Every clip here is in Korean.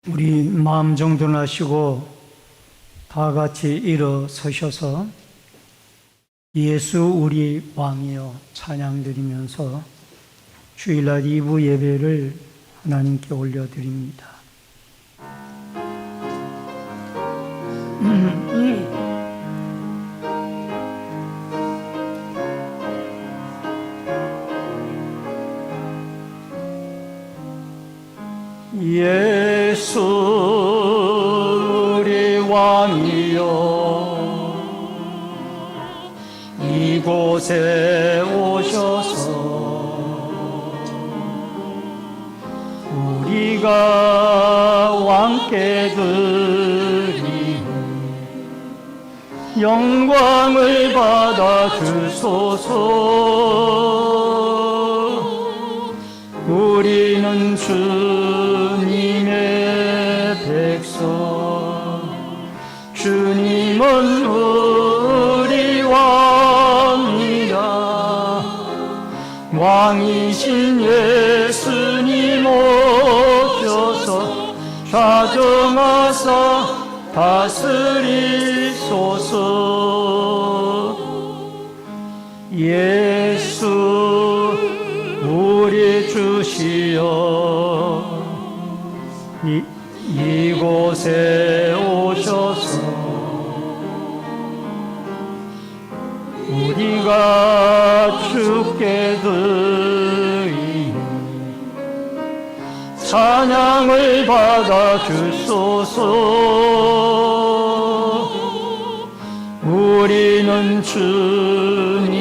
우리 마음 정돈하시고 다 같이 일어서셔서 예수 우리 왕이여 찬양 드리면서 주일날 2부 예배를 하나님께 올려드립니다. 예수 우리 왕이여 이곳에 오셔서 우리가 왕께 드리는 영광을 받아 주소서. 우리는 주님의 백성, 주님은 우리 왕이라. 왕이신 예수님 오셔서 좌정하사 다스리소서. 예수 우리 주시여 이곳에 오셔서 우리가 주께 드리는 찬양을 받아 주소서. 우리는 주님의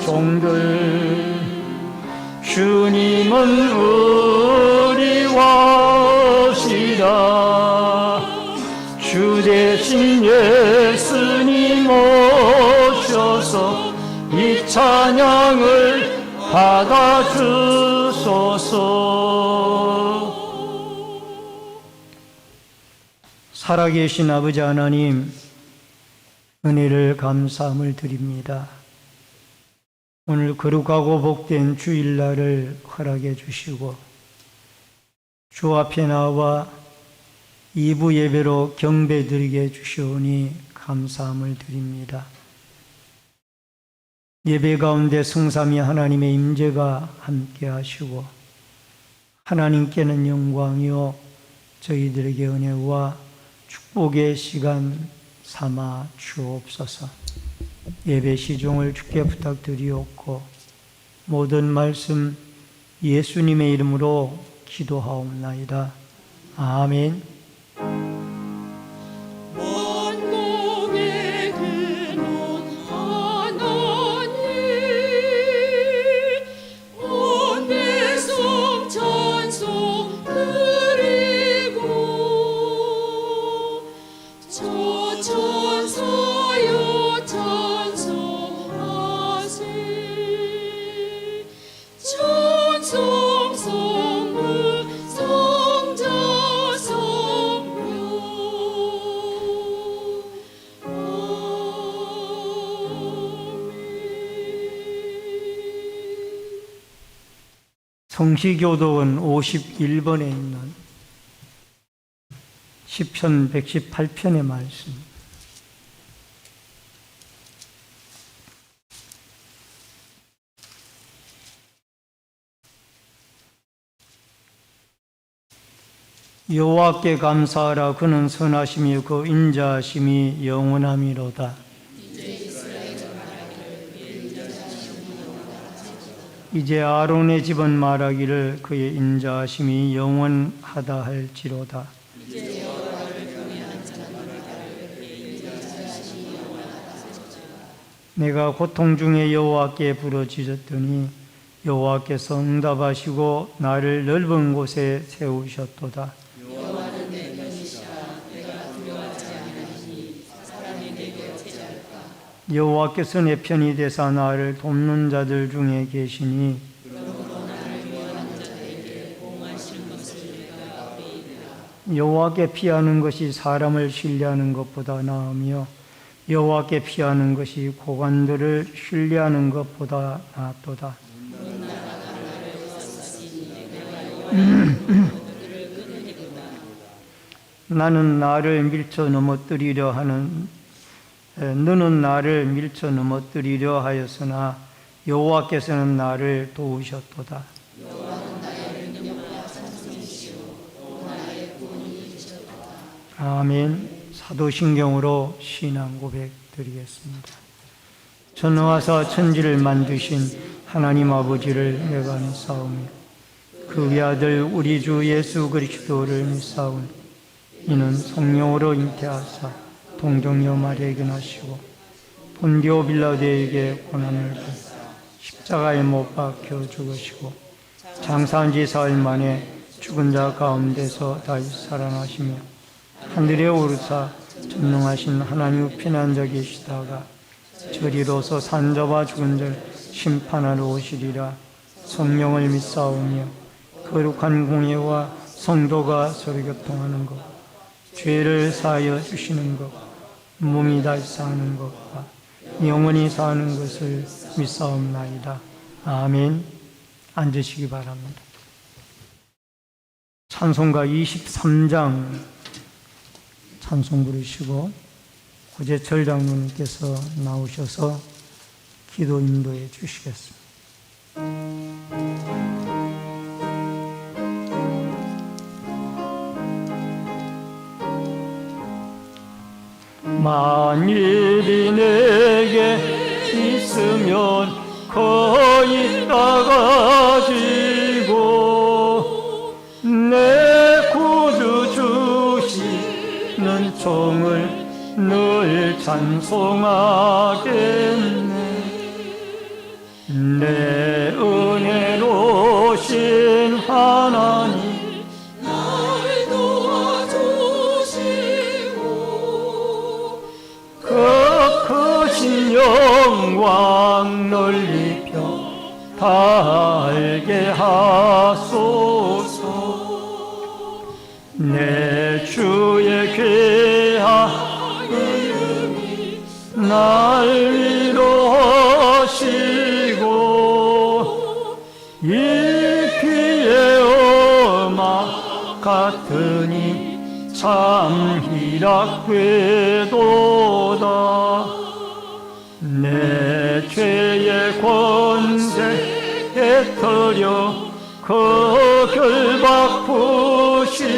종들, 주님은 우리 왕이시라. 주 대신 예수님 오셔서 이 찬양을 받아 주소서. 살아계신 아버지 하나님, 은혜를 감사함을 드립니다. 오늘 거룩하고 복된 주일날을 허락해 주시고 주 앞에 나와 2부 예배로 경배드리게 해주시오니 감사함을 드립니다. 예배 가운데 성삼위 하나님의 임재가 함께 하시고 하나님께는 영광이요 저희들에게 은혜와 축복의 시간 삼아 주옵소서. 예배 시종을 주께 부탁드리옵고 모든 말씀 예수님의 이름으로 기도하옵나이다. 아멘. 만국에 드는 하나님, 온 백성 찬송 드리고 저 천사여 찬송하세. 찬송 성부 성자 성령 성시교독은 51번에 있는 시편 118편의 말씀. 여호와께 감사하라. 그는 선하심이 그 인자하심이 영원함이로다. 이제 아론의 집은 말하기를 그의 인자하심이 영원하다 할지로다. 내가 고통 중에 여호와께 부르짖었더니 여호와께서 응답하시고 나를 넓은 곳에 세우셨도다. 여호와는 내 편이시라. 내가 두려워하지 아니하리니 사람이 내게 어찌할까. 여호와께서 내 편이 되사 나를 돕는 자들 중에 계시니 그러므로 나를 미워하는 자에게 보응하시는 것을 내가 보이리라. 여호와께 피하는 것이 사람을 신뢰하는 것보다 나으며 여호와께 피하는 것이 고관들을 신뢰하는 것보다 낫도다. 나는 나를 밀쳐 넘어뜨리려 하는 너는 나를 밀쳐 넘어뜨리려 하였으나 여호와께서는 나를 도우셨도다. 아멘. 사도신경으로 신앙 고백 드리겠습니다. 전능하사 천지를 만드신 하나님 아버지를 내가 믿사오며 그 외아들 우리 주 예수 그리스도를 믿사오니 이는 성령으로 잉태하사 동정녀 마리아에게 나시고 본디오 빌라도에게 고난을 받아 십자가에 못 박혀 죽으시고 장사한 지 사흘 만에 죽은 자 가운데서 다시 살아나시며 하늘에 오르사 전능하신 하나님 피난자 계시다가 저리로서 산자와 죽은 자를 심판하러 오시리라. 성령을 믿사오며 거룩한 공예와 성도가 서로 교통하는 것, 죄를 사하여 주시는 것, 몸이 다시 사는 것과 영원히 사는 것을 믿사옵나이다. 아멘. 앉으시기 바랍니다. 찬송가 23장 찬송 부르시고 고재철 장로님께서 나오셔서 기도 인도해 주시겠습니다. 만일이 내게 있으면 거기다 가지고 내 구주 주시는 종을 늘 찬송하겠네. 내 은혜로신 하나님 나를 도와주시고 그 크신 영광 널리 펴 달게 하소서. 내 주의 귀한 이름이 날 위로하시고 이 피의 음악 같으니 참 희락되도다. 내 죄의 권세에 터려 그 결박 푸시고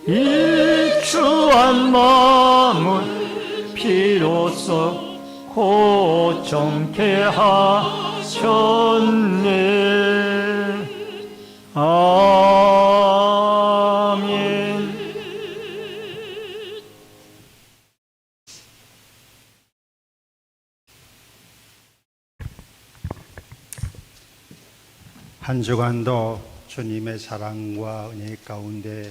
이 추한 마음을 비로소 고정케 하셨네. 아멘. 한 주간도 주님의 사랑과 은혜 가운데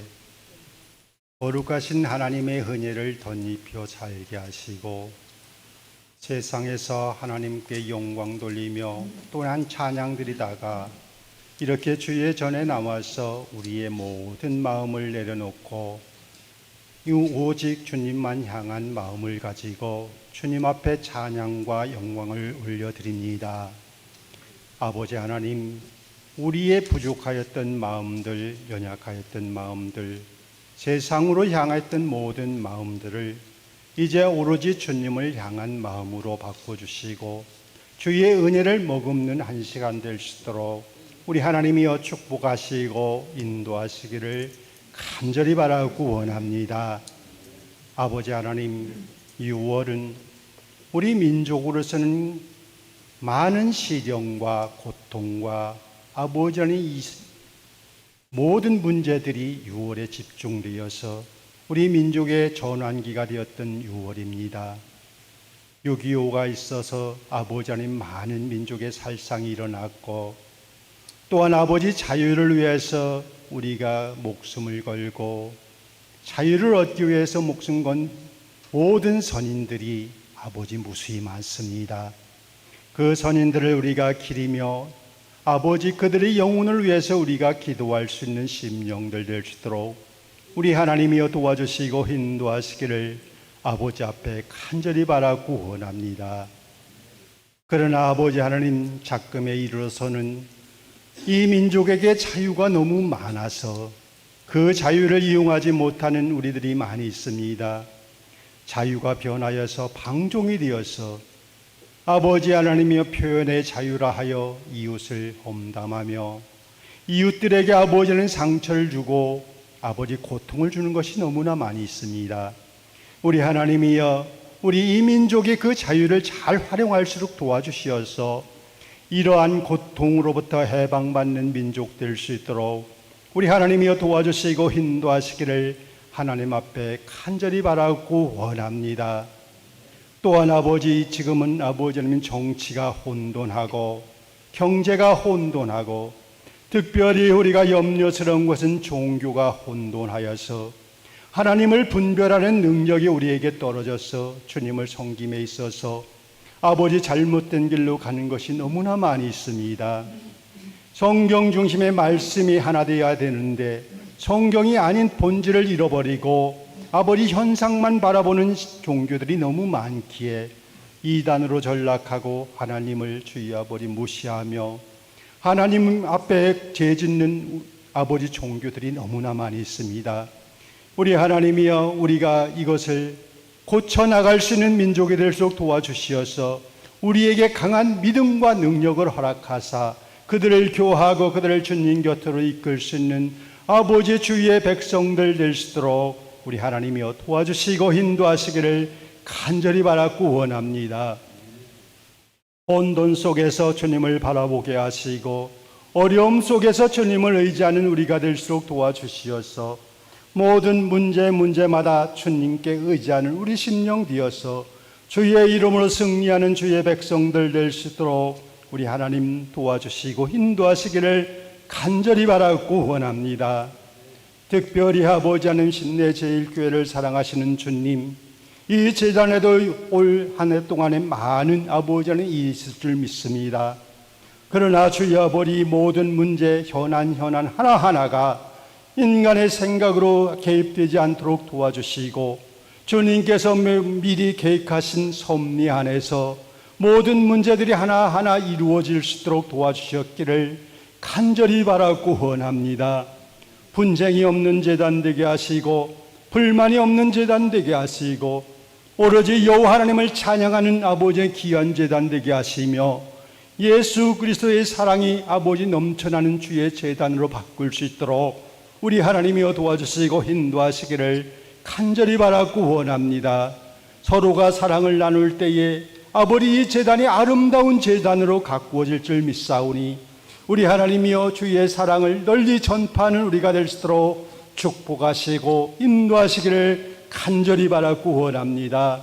거룩하신 하나님의 은혜를 덧입혀 살게 하시고 세상에서 하나님께 영광 돌리며 또한 찬양 드리다가 이렇게 주의 전에 나와서 우리의 모든 마음을 내려놓고 오직 주님만 향한 마음을 가지고 주님 앞에 찬양과 영광을 올려드립니다. 아버지 하나님, 우리의 부족하였던 마음들, 연약하였던 마음들, 세상으로 향했던 모든 마음들을 이제 오로지 주님을 향한 마음으로 바꿔주시고 주의 은혜를 머금는 한 시간 될 수 있도록 우리 하나님이여 축복하시고 인도하시기를 간절히 바라고 원합니다. 아버지 하나님, 6월은 우리 민족으로서는 많은 시련과 고통과 아버지 하나님 이 모든 문제들이 6월에 집중되어서 우리 민족의 전환기가 되었던 6월입니다. 6.25가 있어서 아버지 하나님 많은 민족의 살상이 일어났고 또한 아버지 자유를 위해서 우리가 목숨을 걸고 자유를 얻기 위해서 목숨 건 모든 선인들이 아버지 무수히 많습니다. 그 선인들을 우리가 기리며 아버지 그들의 영혼을 위해서 우리가 기도할 수 있는 심령들 될 수 있도록 우리 하나님이여 도와주시고 인도하시기를 아버지 앞에 간절히 바라고 원합니다. 그러나 아버지 하나님, 작금에 이르러서는 이 민족에게 자유가 너무 많아서 그 자유를 이용하지 못하는 우리들이 많이 있습니다. 자유가 변하여서 방종이 되어서 아버지 하나님이여 표현의 자유라 하여 이웃을 험담하며 이웃들에게 아버지는 상처를 주고 아버지 고통을 주는 것이 너무나 많이 있습니다. 우리 하나님이여 우리 이 민족이 그 자유를 잘 활용할수록 도와주시어서 이러한 고통으로부터 해방받는 민족 될 수 있도록 우리 하나님이여 도와주시고 인도하시기를 하나님 앞에 간절히 바라고 원합니다. 또한 아버지, 지금은 아버지 하나님 정치가 혼돈하고 경제가 혼돈하고 특별히 우리가 염려스러운 것은 종교가 혼돈하여서 하나님을 분별하는 능력이 우리에게 떨어져서 주님을 섬김에 있어서 아버지 잘못된 길로 가는 것이 너무나 많이 있습니다. 성경 중심의 말씀이 하나 되어야 되는데 성경이 아닌 본질을 잃어버리고 아버지 현상만 바라보는 종교들이 너무 많기에 이단으로 전락하고 하나님을 주의 아버지 무시하며 하나님 앞에 죄짓는 아버지 종교들이 너무나 많이 있습니다. 우리 하나님이여 우리가 이것을 고쳐나갈 수 있는 민족이 될수록 도와주시어서 우리에게 강한 믿음과 능력을 허락하사 그들을 교하고 그들을 주님 곁으로 이끌 수 있는 아버지 주의 백성들 될 수 있도록 우리 하나님이여 도와주시고 인도하시기를 간절히 바라고 원합니다. 혼돈 속에서 주님을 바라보게 하시고 어려움 속에서 주님을 의지하는 우리가 될수록 도와주시어서 모든 문제마다 주님께 의지하는 우리 심령 되어서 주의 이름으로 승리하는 주의 백성들 될 수 있도록 우리 하나님 도와주시고 인도하시기를 간절히 바라고 원합니다. 특별히 아버지 하나님 신내제일교회를 사랑하시는 주님, 이 재단에도 올 한 해 동안에 많은 아버지 하나님 일이 있을 줄 믿습니다. 그러나 주여 아버지 모든 문제 현안 하나하나가 인간의 생각으로 개입되지 않도록 도와주시고 주님께서 미리 계획하신 섭리 안에서 모든 문제들이 하나하나 이루어질 수 있도록 도와주셨기를 간절히 바라고 원합니다. 분쟁이 없는 재단 되게 하시고 불만이 없는 재단 되게 하시고 오로지 여호와 하나님을 찬양하는 아버지의 귀한 재단 되게 하시며 예수 그리스도의 사랑이 아버지 넘쳐나는 주의 재단으로 바꿀 수 있도록 우리 하나님이여 도와주시고 인도하시기를 간절히 바라고 원합니다. 서로가 사랑을 나눌 때에 아버지 이 재단이 아름다운 재단으로 가꾸어질 줄 믿사오니 우리 하나님이여 주의 사랑을 널리 전파하는 우리가 될 수 있도록 축복하시고 인도하시기를 간절히 바라고 원합니다.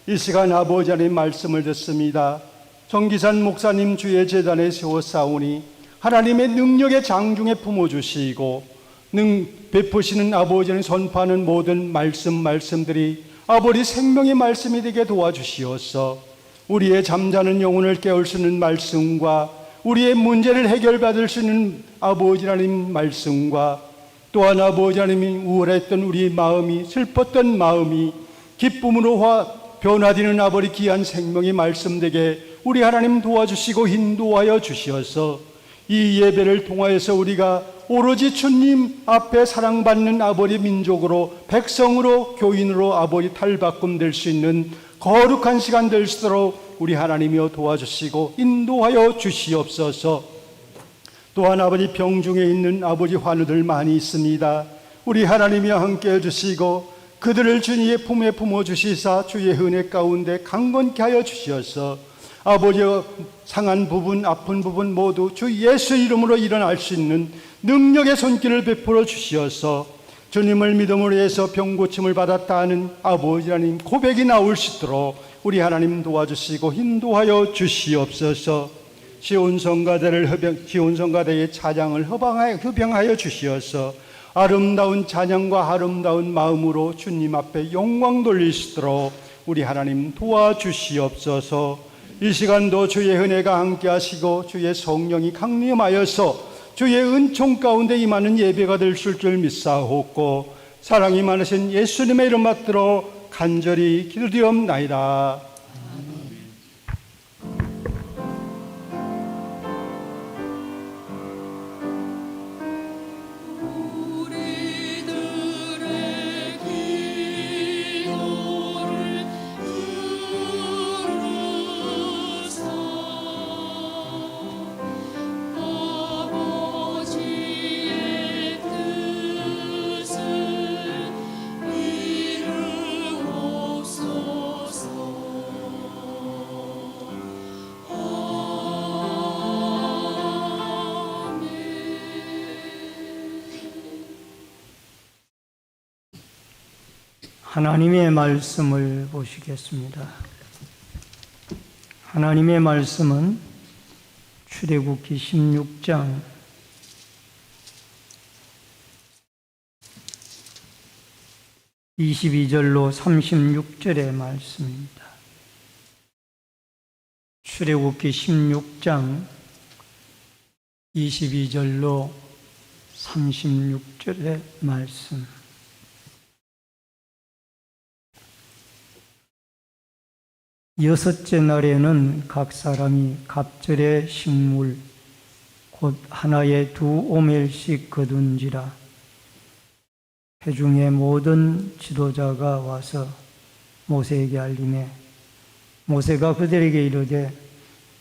이 시간 아버지 하나님 말씀을 듣습니다. 정기산 목사님 주의 재단에 세워싸우니 하나님의 능력의 장중에 품어주시고 베푸시는 아버지는 선포하는 모든 말씀들이 아버지 생명의 말씀이 되게 도와주시어서 우리의 잠자는 영혼을 깨울 수 있는 말씀과 우리의 문제를 해결받을 수 있는 아버지 하나님 말씀과 또한 아버지 하나님이 우울했던 우리 마음이 슬펐던 마음이 기쁨으로 변화되는 아버지 귀한 생명의 말씀 되게 우리 하나님 도와주시고 인도하여 주시어서 이 예배를 통하여서 우리가 오로지 주님 앞에 사랑받는 아버지 민족으로 백성으로 교인으로 아버지 탈바꿈 될 수 있는 거룩한 시간 될 수 있도록 우리 하나님이여 도와주시고 인도하여 주시옵소서. 또한 아버지 병중에 있는 아버지 환우들 많이 있습니다. 우리 하나님이여 함께 해주시고 그들을 주님의 품에 품어주시사 주의 은혜 가운데 강건케 하여 주시어서 아버지여 상한 부분 아픈 부분 모두 주 예수 이름으로 일어날 수 있는 능력의 손길을 베풀어 주시어서 주님을 믿음으로 해서 병고침을 받았다 하는 아버지 하나님 고백이 나올 수 있도록 우리 하나님 도와주시고 인도하여 주시옵소서. 시온성가대의 찬양을 흡양하여 주시어서 아름다운 찬양과 아름다운 마음으로 주님 앞에 영광 돌릴 수 있도록 우리 하나님 도와주시옵소서. 이 시간도 주의 은혜가 함께 하시고 주의 성령이 강림하여서 주의 은총 가운데 임하는 예배가 될 줄 믿사옵고 사랑이 많으신 예수님의 이름 받들어 간절히 기도드리옵나이다. 우리 하나님의 말씀을 보시겠습니다. 하나님의 말씀은 출애굽기 16장 22절로 36절의 말씀입니다. 출애굽기 16장 22절로 36절의 말씀. 여섯째 날에는 각 사람이 갑절의 식물 곧 하나에 2오멜씩 거둔지라. 회중의 모든 지도자가 와서 모세에게 알리매 모세가 그들에게 이르되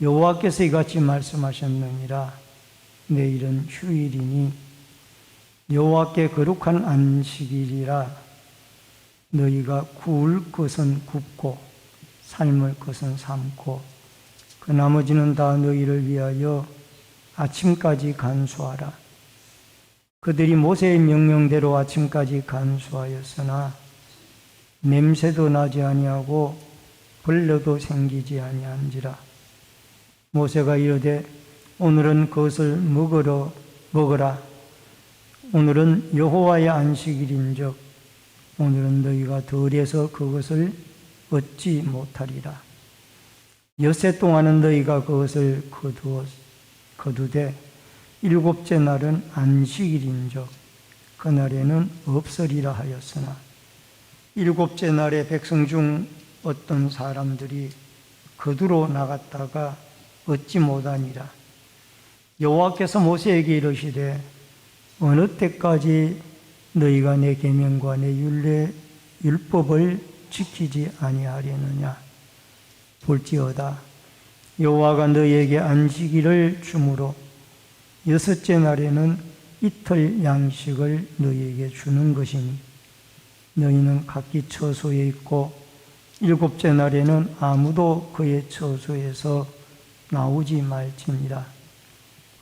여호와께서 이같이 말씀하셨느니라. 내일은 휴일이니 여호와께 거룩한 안식일이라. 너희가 구울 것은 굽고 삶을 것은 삶고 그 나머지는 다 너희를 위하여 아침까지 간수하라. 그들이 모세의 명령대로 아침까지 간수하였으나 냄새도 나지 아니하고 벌레도 생기지 아니한지라. 모세가 이르되 오늘은 그것을 먹으라. 오늘은 여호와의 안식일인즉 오늘은 너희가 덜해서 그것을 얻지 못하리라. 엿새 동안은 너희가 그것을 거두되 일곱째 날은 안식일인즉 그날에는 없으리라 하였으나 일곱째 날에 백성 중 어떤 사람들이 거두러 나갔다가 얻지 못하니라. 여호와께서 모세에게 이르시되 어느 때까지 너희가 내 계명과 내 율법을 지키지 아니하려느냐. 볼지어다 여호와가 너희에게 안식일을 주므로 여섯째 날에는 이틀 양식을 너희에게 주는 것이니 너희는 각기 처소에 있고 일곱째 날에는 아무도 그의 처소에서 나오지 말지니라.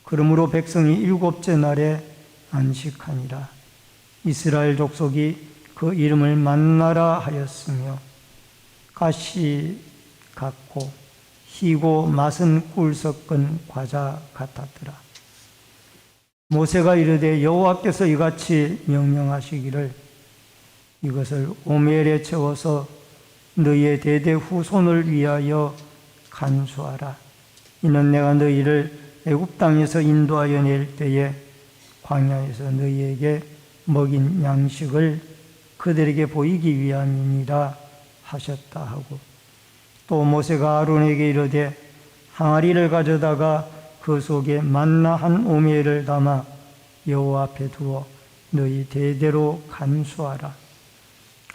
그러므로 백성이 일곱째 날에 안식하니라. 이스라엘 족속이 그 이름을 만나라 하였으며 가시 같고 희고 맛은 꿀 섞은 과자 같았더라. 모세가 이르되 여호와께서 이같이 명령하시기를 이것을 오멜에 채워서 너희의 대대 후손을 위하여 간수하라. 이는 내가 너희를 애굽 땅에서 인도하여 낼 때에 광야에서 너희에게 먹인 양식을 그들에게 보이기 위함이니라 하셨다 하고 또 모세가 아론에게 이르되 항아리를 가져다가 그 속에 만나 한 오멜을 담아 여호와 앞에 두어 너희 대대로 간수하라.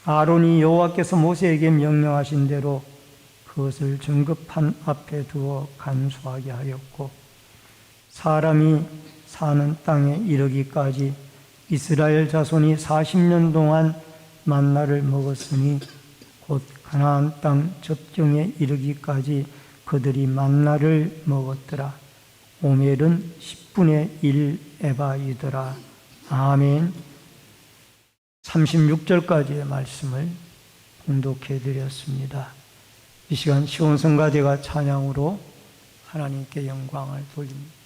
아론이 여호와께서 모세에게 명령하신 대로 그것을 정급판 앞에 두어 간수하게 하였고 사람이 사는 땅에 이르기까지 이스라엘 자손이 40년 동안 만나를 먹었으니 곧 가나안 땅 접경에 이르기까지 그들이 만나를 먹었더라. 오멜은 10분의 1 에바이더라. 아멘. 36절까지의 말씀을 봉독해 드렸습니다. 이 시간 시온성가대가 찬양으로 하나님께 영광을 돌립니다.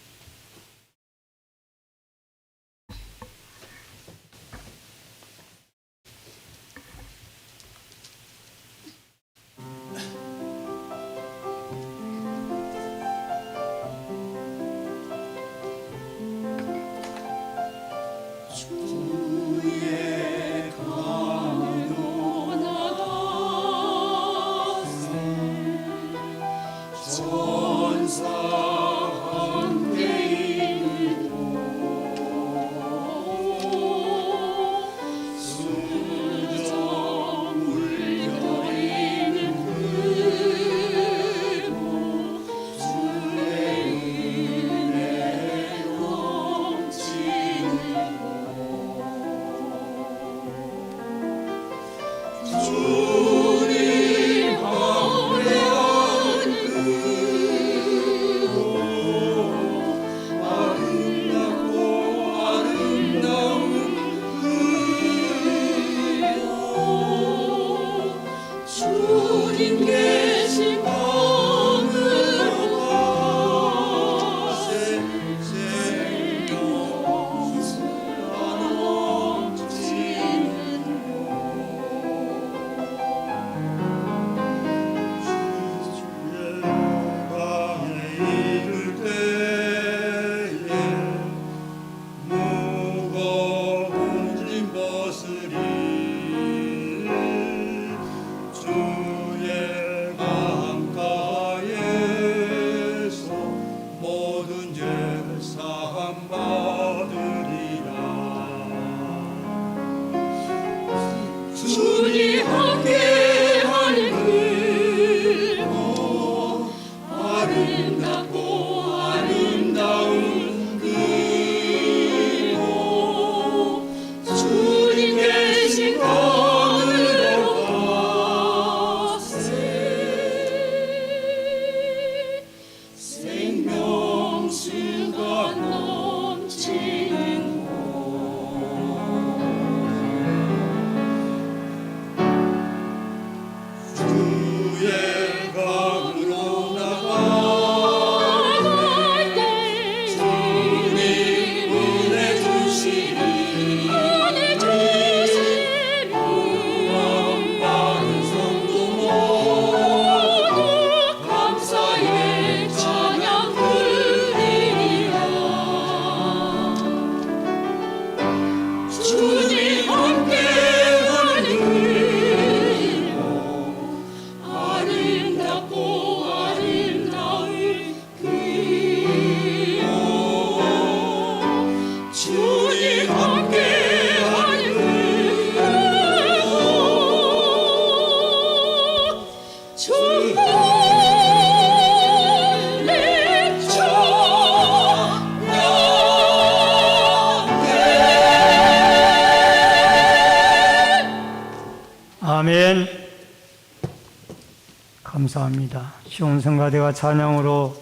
감사합니다. 시온성가대가 찬양으로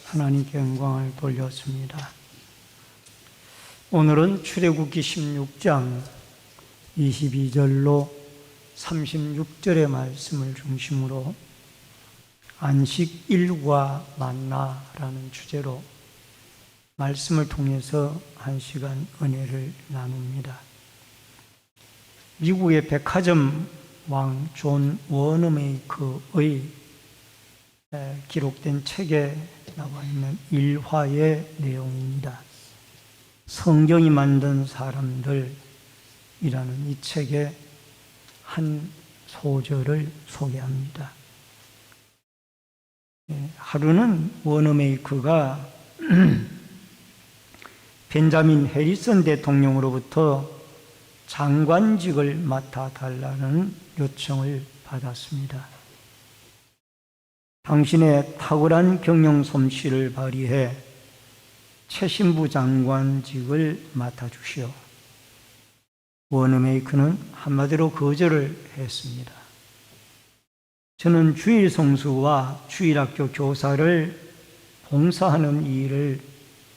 하나님께 영광을 돌렸습니다. 오늘은 출애굽기 16장 22절로 36절의 말씀을 중심으로 안식 일과 만나라는 주제로 말씀을 통해서 한 시간 은혜를 나눕니다. 미국의 백화점 왕 존 워너메이커의 기록된 책에 나와 있는 일화의 내용입니다. 성경이 만든 사람들이라는 이 책의 한 소절을 소개합니다. 하루는 워너메이커가 벤자민 해리슨 대통령으로부터 장관직을 맡아달라는 요청을 받았습니다. 당신의 탁월한 경영 솜씨를 발휘해 최신부 장관직을 맡아주시오. 워너메이커는 한마디로 거절을 했습니다. 저는 주일 성수와 주일학교 교사를 봉사하는 일을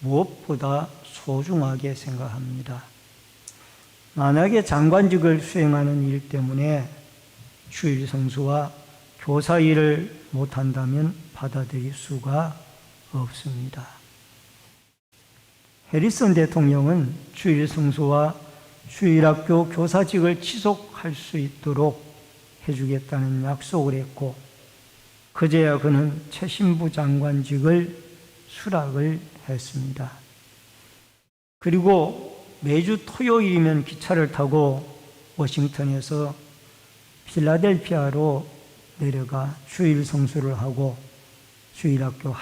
무엇보다 소중하게 생각합니다. 만약에 장관직을 수행하는 일 때문에 주일 성수와 교사 일을 못한다면 받아들일 수가 없습니다. 해리슨 대통령은 주일 성수와 주일학교 교사직을 지속할 수 있도록 해주겠다는 약속을 했고, 그제야 그는 최신부 장관직을 수락을 했습니다. 그리고 매주 토요일이면 기차를 타고 워싱턴에서 필라델피아로 내려가 주일 성수를 하고 주일학교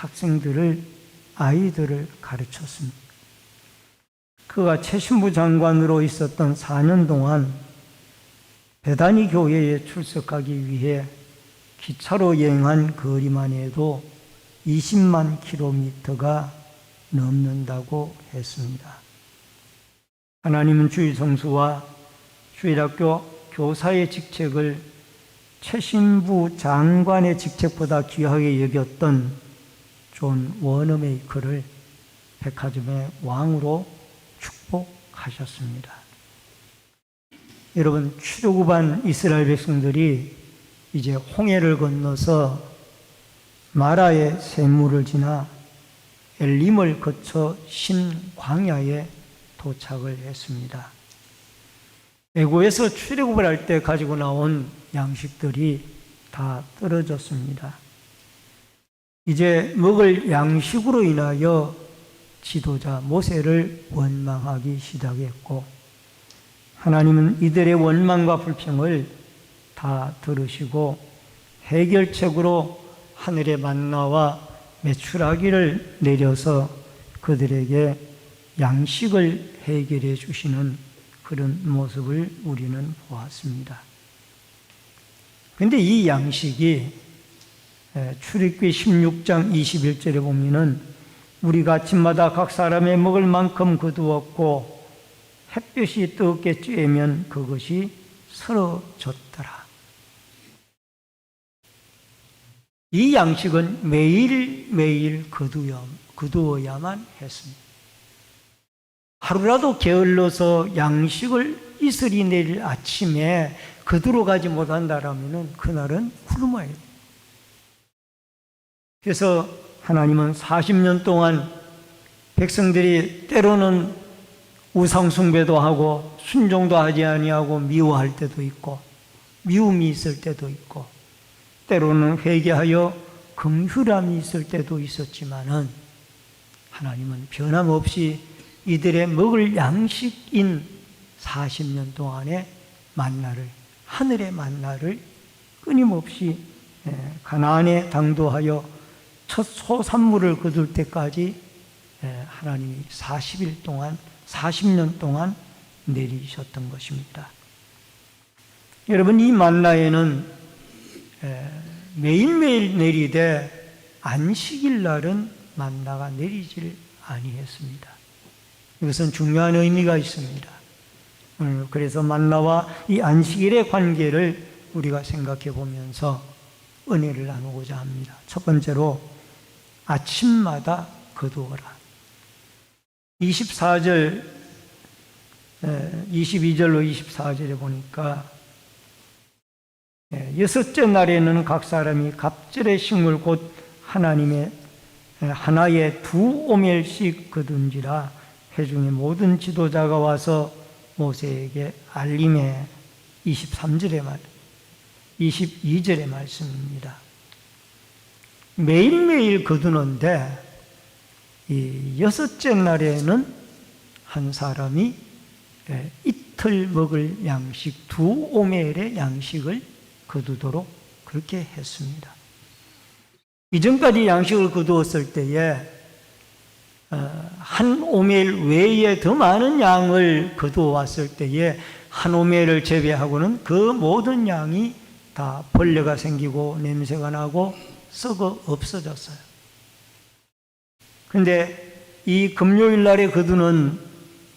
아이들을 가르쳤습니다. 그가 최신부 장관으로 있었던 4년 동안 베다니 교회에 출석하기 위해 기차로 여행한 거리만 해도 20만 킬로미터가 넘는다고 했습니다. 하나님은 주일 성수와 주일학교 교사의 직책을 최신부 장관의 직책보다 귀하게 여겼던 존 워너메이커를 백화점의 왕으로 축복하셨습니다. 여러분, 출애굽한 이스라엘 백성들이 이제 홍해를 건너서 마라의 샘물을 지나 엘림을 거쳐 신광야에 도착을 했습니다. 애고에서 출애굽을 할 때 가지고 나온 양식들이 다 떨어졌습니다. 이제 먹을 양식으로 인하여 지도자 모세를 원망하기 시작했고, 하나님은 이들의 원망과 불평을 다 들으시고 해결책으로 하늘의 만나와 메추라기를 내려서 그들에게 양식을 해결해 주시는 그런 모습을 우리는 보았습니다. 그런데 이 양식이 출애굽기 16장 21절에 보면은 우리가 아침마다 각 사람의 먹을 만큼 거두었고 햇볕이 뜨겁게 쬐면 그것이 서러졌더라. 이 양식은 매일매일 거두어야만 했습니다. 하루라도 게을러서 양식을 이슬이 내릴 아침에 거두러 가지 못한다라면 그날은 굶어야 돼요. 그래서 하나님은 40년 동안 백성들이 때로는 우상숭배도 하고 순종도 하지 아니하고 미워할 때도 있고 미움이 있을 때도 있고 때로는 회개하여 긍휼함이 있을 때도 있었지만은 하나님은 변함없이 이들의 먹을 양식인 40년 동안의 만나를, 하늘의 만나를 끊임없이 가나안에 당도하여 첫 소산물을 거둘 때까지 하나님이 40년 동안 내리셨던 것입니다. 여러분, 이 만나에는 매일매일 내리되 안식일 날은 만나가 내리질 아니했습니다. 이것은 중요한 의미가 있습니다. 그래서 만나와 이 안식일의 관계를 우리가 생각해 보면서 은혜를 나누고자 합니다. 첫 번째로 아침마다 거두어라. 22절로 24절에 보니까 여섯째 날에는 각 사람이 갑절의 식물 곧 하나님의 하나에 2오멜씩 거둔지라. 회중의 모든 지도자가 와서 모세에게 알림해. 22절의 말씀입니다. 매일매일 거두는데 이 여섯째 날에는 한 사람이 이틀 먹을 양식 2오멜의 양식을 거두도록 그렇게 했습니다. 이전까지 양식을 거두었을 때에 한 오멜 외에 더 많은 양을 거두어왔을 때에 한 오멜을 제외하고는 그 모든 양이 다 벌레가 생기고 냄새가 나고 썩어 없어졌어요. 그런데 이 금요일 날에 거두는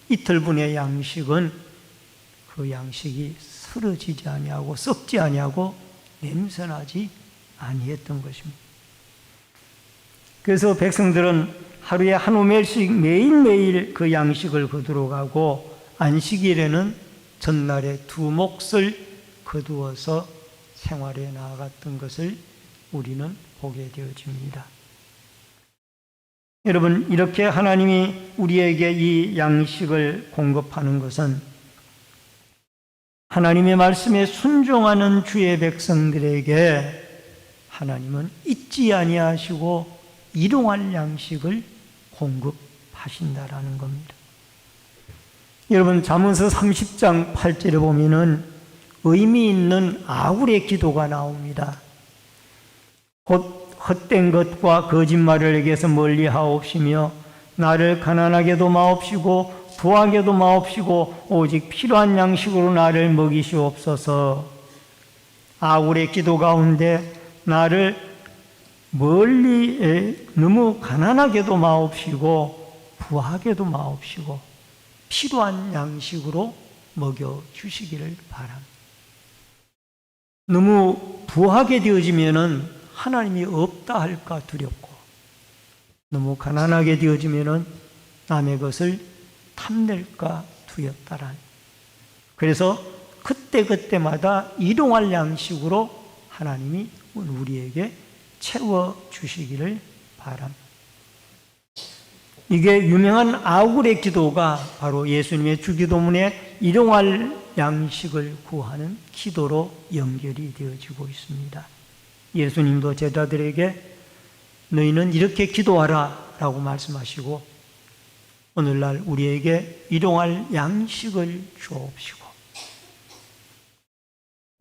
이틀분의 양식은 그 양식이 쓰러지지 아니하고 썩지 아니하고 냄새나지 아니했던 것입니다. 그래서 백성들은 하루에 한 오멜씩 매일매일 그 양식을 거두러 가고 안식일에는 전날에 2몫을 거두어서 생활에 나아갔던 것을 우리는 보게 되어집니다. 여러분, 이렇게 하나님이 우리에게 이 양식을 공급하는 것은 하나님의 말씀에 순종하는 주의 백성들에게 하나님은 잊지 아니하시고 일용할 양식을 공급하신다라는 겁니다. 여러분, 잠언서 30장 8절에 보면은 의미 있는 아굴의 기도가 나옵니다. 곧 헛된 것과 거짓말을 내게서 멀리하옵시며 나를 가난하게도 마옵시고 부하게도 마옵시고 오직 필요한 양식으로 나를 먹이시옵소서. 아굴의 기도 가운데 나를 멀리 너무 가난하게도 마옵시고 부하게도 마옵시고 필요한 양식으로 먹여주시기를 바랍니다. 너무 부하게 되어지면은 하나님이 없다 할까 두렵고, 너무 가난하게 되어지면은 남의 것을 탐낼까 두렵다라는. 그래서 그때그때마다 일용할 양식으로 하나님이 우리에게 채워주시기를 바랍니다. 이게 유명한 아굴의 기도가 바로 예수님의 주기도문에 일용할 양식을 구하는 기도로 연결이 되어지고 있습니다. 예수님도 제자들에게 너희는 이렇게 기도하라 라고 말씀하시고 오늘날 우리에게 일용할 양식을 주옵시고.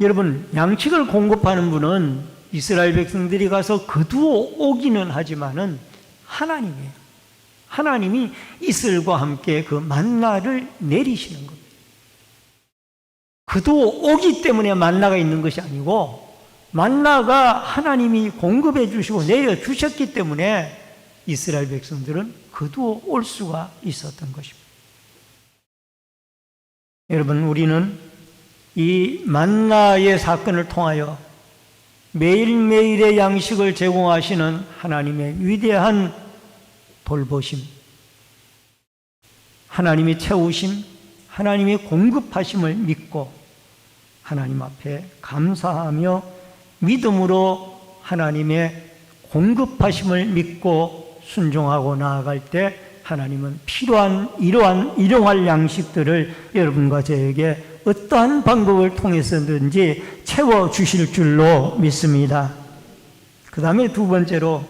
여러분, 양식을 공급하는 분은 이스라엘 백성들이 가서 거두어 오기는 하지만은 하나님이 이슬과 함께 그 만나를 내리시는 겁니다. 거두어 오기 때문에 만나가 있는 것이 아니고 만나가 하나님이 공급해 주시고 내려주셨기 때문에 이스라엘 백성들은 거두어 올 수가 있었던 것입니다. 여러분, 우리는 이 만나의 사건을 통하여 매일매일의 양식을 제공하시는 하나님의 위대한 돌보심, 하나님의 채우심, 하나님의 공급하심을 믿고 하나님 앞에 감사하며 믿음으로 하나님의 공급하심을 믿고 순종하고 나아갈 때 하나님은 필요한 일용할 양식들을 여러분과 저에게 어떠한 방법을 통해서든지 채워주실 줄로 믿습니다. 그 다음에 두 번째로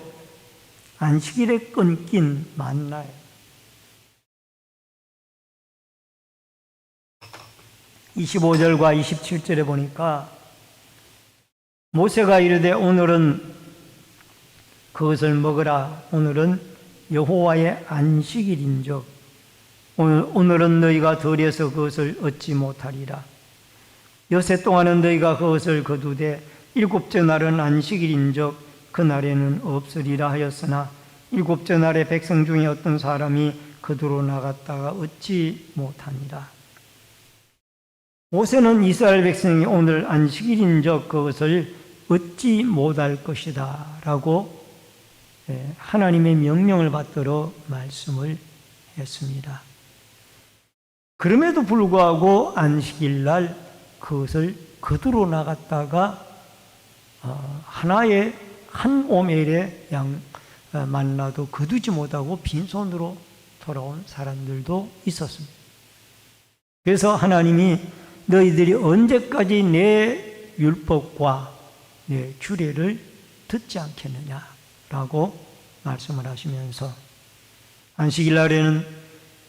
안식일에 끊긴 만나예요. (25절과 27절에) 보니까 모세가 이르되 오늘은 그것을 먹으라. 오늘은 여호와의 안식일인즉 오늘은 너희가 덜에서 그것을 얻지 못하리라. 여세 동안은 너희가 그것을 거두되 일곱째 날은 안식일인즉 그날에는 없으리라 하였으나 일곱째 날에 백성 중에 어떤 사람이 거두러 나갔다가 얻지 못하니라. 모세는 이스라엘 백성이 오늘 안식일인즉 그것을 얻지 못할 것이다 라고 하나님의 명령을 받들어 말씀을 했습니다. 그럼에도 불구하고 안식일 날 그것을 거두러 나갔다가 하나의 한 오멜의 양 만나도 거두지 못하고 빈손으로 돌아온 사람들도 있었습니다. 그래서 하나님이 너희들이 언제까지 내 율법과 내 규례를 듣지 않겠느냐라고 말씀을 하시면서 안식일 날에는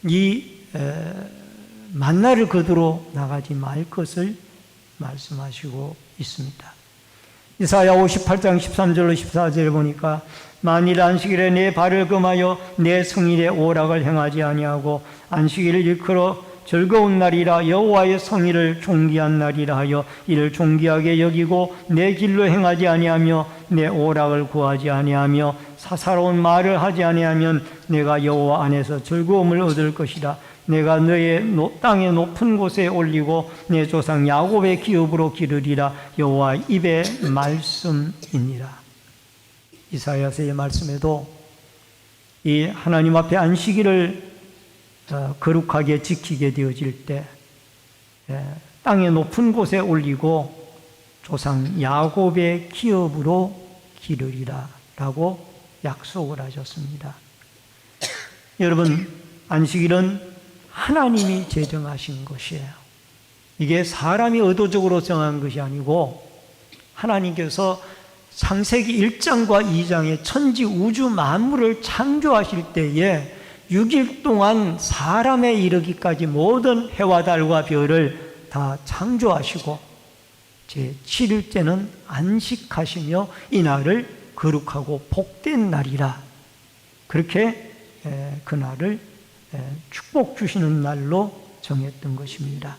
이 만나를 거두러 나가지 말 것을 말씀하시고 있습니다. 이사야 58장 13절로 14절에 보니까 만일 안식일에 내 발을 금하여 내 성일에 오락을 행하지 아니하고 안식일을 일컬어 즐거운 날이라 여호와의 성일을 존귀한 날이라 하여 이를 존귀하게 여기고 내 길로 행하지 아니하며 내 오락을 구하지 아니하며 사사로운 말을 하지 아니하면 내가 여호와 안에서 즐거움을 얻을 것이라. 내가 너의 땅의 높은 곳에 올리고 내 조상 야곱의 기업으로 기르리라. 여호와 입의 말씀이니라. 이사야서의 말씀에도 이 하나님 앞에 안식일을 거룩하게 지키게 되어질 때 땅의 높은 곳에 올리고 조상 야곱의 기업으로 기르리라 라고 약속을 하셨습니다. 여러분, 안식일은 하나님이 제정하신 것이에요. 이게 사람이 의도적으로 정한 것이 아니고 하나님께서 창세기 1장과 2장의 천지 우주 만물을 창조하실 때에 6일 동안 사람에 이르기까지 모든 해와 달과 별을 다 창조하시고 제7일째는 안식하시며 이 날을 거룩하고 복된 날이라 그렇게 그날을 축복 주시는 날로 정했던 것입니다.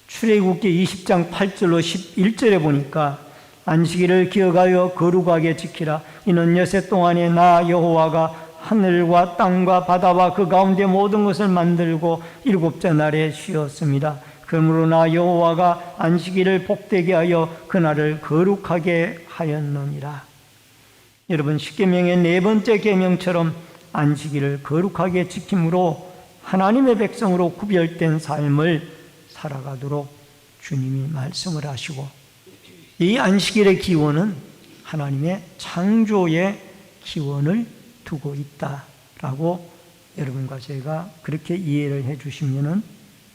출애굽기 20장 8절로 11절에 보니까 안식일을 기억하여 거룩하게 지키라. 이는 여섯 동안에 나 여호와가 하늘과 땅과 바다와 그 가운데 모든 것을 만들고 일곱째 날에 쉬었습니다. 그러므로 나 여호와가 안식일을 복되게 하여 그날을 거룩하게 하였느니라. 여러분, 십계명의 네 번째 계명처럼 안식일을 거룩하게 지킴으로 하나님의 백성으로 구별된 삶을 살아가도록 주님이 말씀을 하시고, 이 안식일의 기원은 하나님의 창조의 기원을 두고 있다라고 여러분과 제가 그렇게 이해를 해 주시면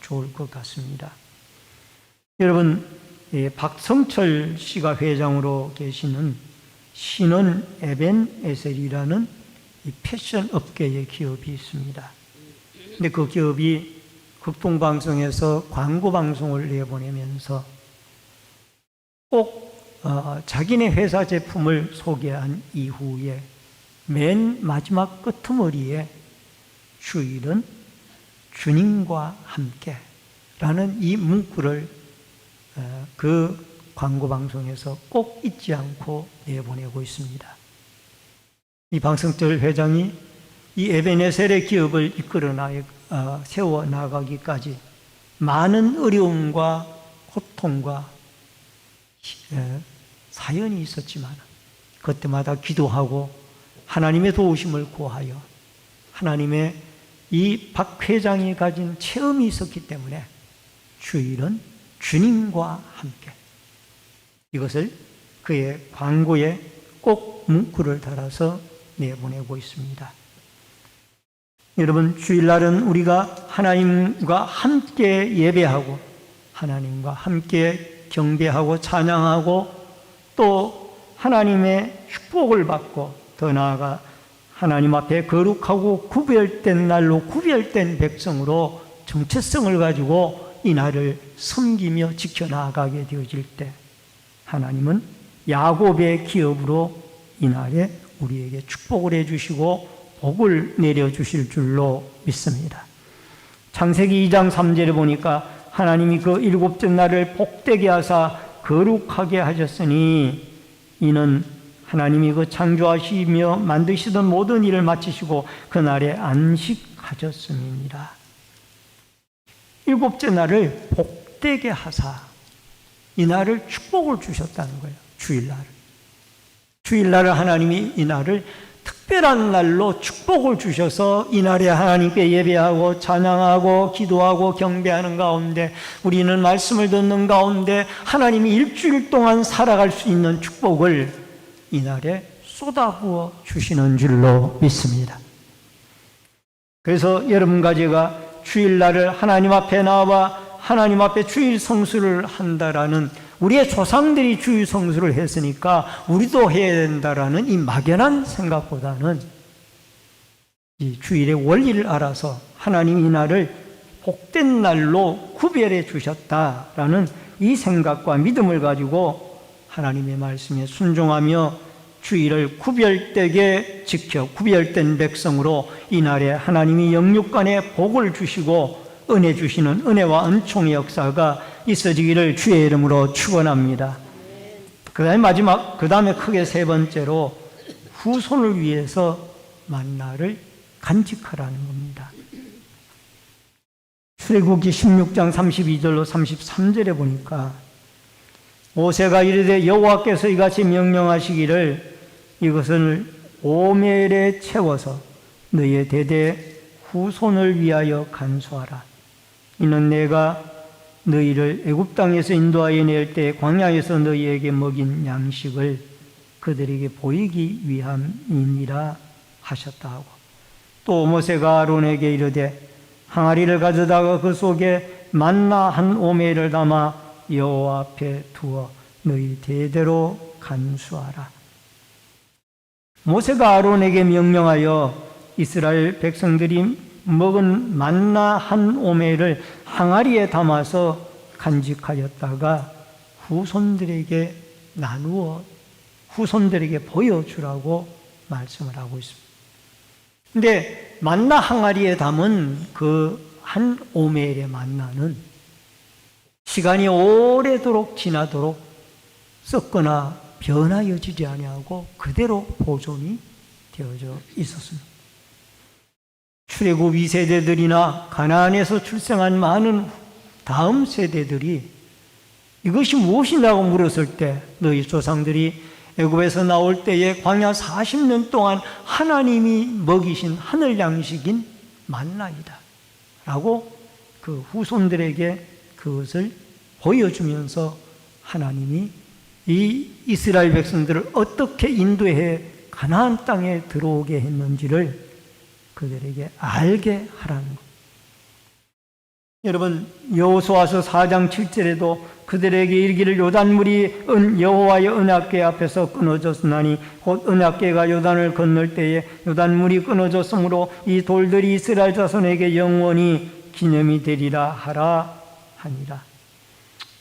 좋을 것 같습니다. 여러분, 박성철 씨가 회장으로 계시는 신원 에벤에셀이라는 이 패션 업계의 기업이 있습니다. 근데 그 기업이 극동방송에서 광고 방송을 내보내면서 꼭 자기네 회사 제품을 소개한 이후에 맨 마지막 끄트머리에 주일은 주님과 함께 라는 이 문구를 그 광고 방송에서 꼭 잊지 않고 내보내고 있습니다. 이 박성철 회장이 이 에베네셀의 기업을 세워 나가기까지 많은 어려움과 고통과 사연이 있었지만 그때마다 기도하고 하나님의 도우심을 구하여 하나님의 이 박 회장이 가진 체험이 있었기 때문에 주일은 주님과 함께, 이것을 그의 광고에 꼭 문구를 달아서 내보내고 있습니다. 여러분, 주일날은 우리가 하나님과 함께 예배하고 하나님과 함께 경배하고 찬양하고 또 하나님의 축복을 받고 더 나아가 하나님 앞에 거룩하고 구별된 날로 구별된 백성으로 정체성을 가지고 이 날을 섬기며 지켜나가게 되어질 때 하나님은 야곱의 기업으로 이 날에 우리에게 축복을 해주시고 복을 내려주실 줄로 믿습니다. 창세기 2장 3절에 보니까 하나님이 그 일곱째 날을 복되게 하사 거룩하게 하셨으니 이는 하나님이 그 창조하시며 만드시던 모든 일을 마치시고 그 날에 안식하셨음이니라. 일곱째 날을 복되게 하사 이 날을 축복을 주셨다는 거예요. 주일날을 하나님이 이 날을 특별한 날로 축복을 주셔서 이날에 하나님께 예배하고 찬양하고 기도하고 경배하는 가운데 우리는 말씀을 듣는 가운데 하나님이 일주일 동안 살아갈 수 있는 축복을 이날에 쏟아부어 주시는 줄로 믿습니다. 그래서 여러분과 제가 주일날을 하나님 앞에 나와 하나님 앞에 주일 성수를 한다라는, 우리의 조상들이 주일 성수를 했으니까 우리도 해야 된다라는 이 막연한 생각보다는 이 주일의 원리를 알아서 하나님이 이 날을 복된 날로 구별해 주셨다라는 이 생각과 믿음을 가지고 하나님의 말씀에 순종하며 주일을 구별되게 지켜 구별된 백성으로 이날에 하나님이 영육간에 복을 주시고 은혜 주시는 은혜와 은총의 역사가 있어지기를 주의 이름으로 축원합니다. 그 다음에 크게 세 번째로 후손을 위해서 만나를 간직하라는 겁니다. 출애굽기 16장 32절로 33절에 보니까 모세가 이르되 여호와께서 이같이 명령하시기를 이것을 오멜에 채워서 너희의 대대 후손을 위하여 간수하라. 이는 내가 너희를 애굽 땅에서 인도하여 낼 때 광야에서 너희에게 먹인 양식을 그들에게 보이기 위함이니라 하셨다 하고, 또 모세가 아론에게 이르되 항아리를 가져다가 그 속에 만나 한 오멜을 담아 여호와 앞에 두어 너희 대대로 간수하라. 모세가 아론에게 명령하여 이스라엘 백성들이 먹은 만나 한 오멜을 항아리에 담아서 간직하였다가 후손들에게 나누어 후손들에게 보여주라고 말씀을 하고 있습니다. 근데 만나 항아리에 담은 그 한 오멜의 만나는 시간이 오래도록 지나도록 썩거나 변하여지지 아니하고 그대로 보존이 되어져 있었습니다. 출애굽 2세대들이나 가나안에서 출생한 많은 다음 세대들이 이것이 무엇이냐고 물었을 때 너희 조상들이 애굽에서 나올 때에 광야 40년 동안 하나님이 먹이신 하늘 양식인 만나이다 라고 그 후손들에게 그것을 보여주면서 하나님이 이 이스라엘 백성들을 어떻게 인도해 가나안 땅에 들어오게 했는지를 그들에게 알게 하라는 것. 여러분, 여호수아서 4장 7절에도 그들에게 이르기를 요단물이 여호와의 언약궤 앞에서 끊어졌으나니 곧 언약궤가 요단을 건널 때에 요단물이 끊어졌으므로 이 돌들이 이스라엘 자손에게 영원히 기념이 되리라 하라 하니라.